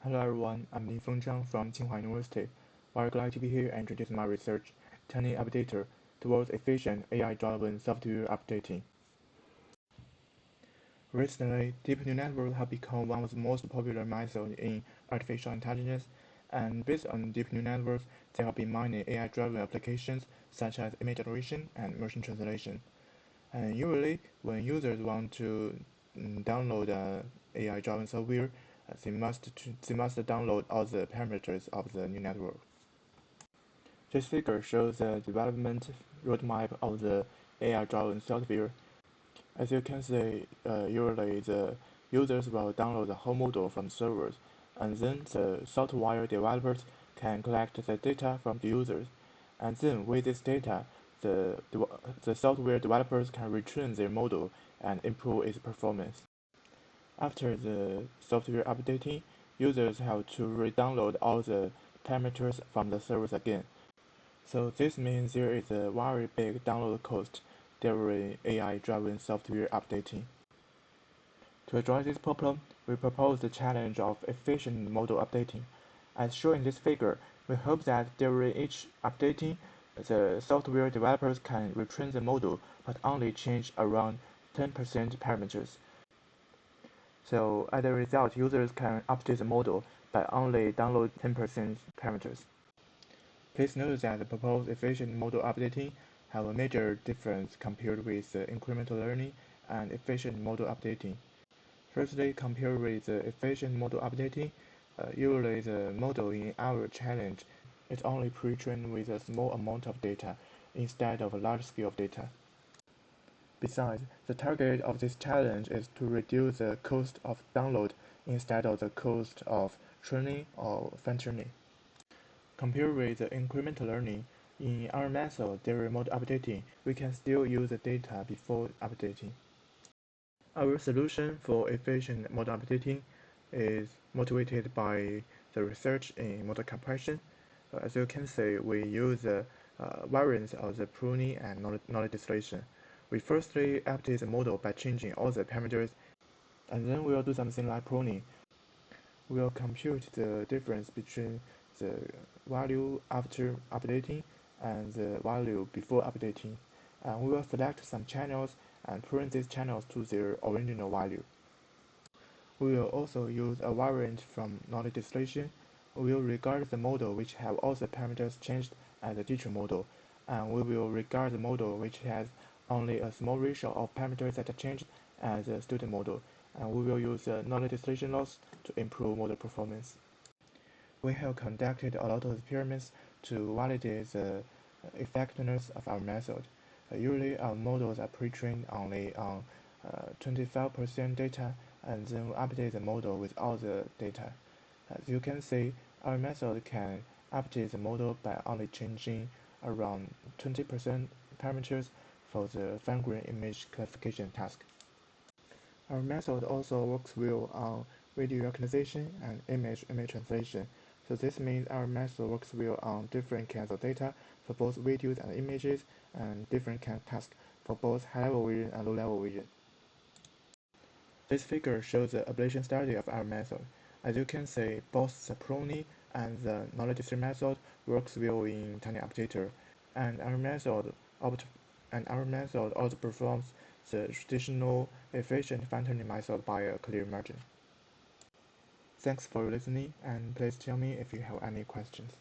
Hello everyone, I'm Linfeng Zhang from Tsinghua University. We're glad to be here and introduce my research, Tiny Updater, towards efficient AI-driven software updating. Recently, deep neural networks have become one of the most popular methods in artificial intelligence, and based on deep neural networks, there have been many AI-driven applications such as image generation and machine translation. And usually, when users want to download AI-driven software, they must download all the parameters of the new network. This figure shows the development roadmap of the AI-driven software. As you can see, usually the users will download the whole model from servers, and then the software developers can collect the data from the users, and then with this data, the software developers can retrain their model and improve its performance. After the software updating, users have to re-download all the parameters from the servers again. So this means there is a very big download cost during AI-driven software updating. To address this problem, we propose the challenge of efficient model updating. As shown in this figure, we hope that during each updating, the software developers can retrain the model but only change around 10% parameters. So as a result, users can update the model but only download 10% parameters. Please note that the proposed efficient model updating have a major difference compared with incremental learning and efficient model updating. Firstly, compared with the efficient model updating, usually the model in our challenge is only pre-trained with a small amount of data instead of a large scale of data. Besides, the target of this challenge is to reduce the cost of download instead of the cost of training or fine-tuning. Compared with the incremental learning, in our method during model updating, we can still use the data before updating. Our solution for efficient model updating is motivated by the research in model compression. As you can see, we use the variants of the pruning and knowledge distillation. We firstly update the model by changing all the parameters, and then we will do something like pruning. We will compute the difference between the value after updating and the value before updating, and we will select some channels and prune these channels to their original value. We will also use a variant from knowledge distillation. We will regard the model which have all the parameters changed as a teacher model, and we will regard the model which has only a small ratio of parameters that are changed as a student model, and we will use knowledge distillation loss to improve model performance. We have conducted a lot of experiments to validate the effectiveness of our method. Usually, our models are pre-trained only on 25% data, and then we update the model with all the data. As you can see, our method can update the model by only changing around 20% parameters for the fine-grained image classification task. Our method also works well on video recognition and image translation. So this means our method works well on different kinds of data for both videos and images, and different kinds of tasks for both high-level vision and low-level vision. This figure shows the ablation study of our method. As you can see, both the pruning and the knowledge distillation method works well in Tiny Updater, and our method outperforms the traditional efficient fine-tuning method by a clear margin. Thanks for listening, and please tell me if you have any questions.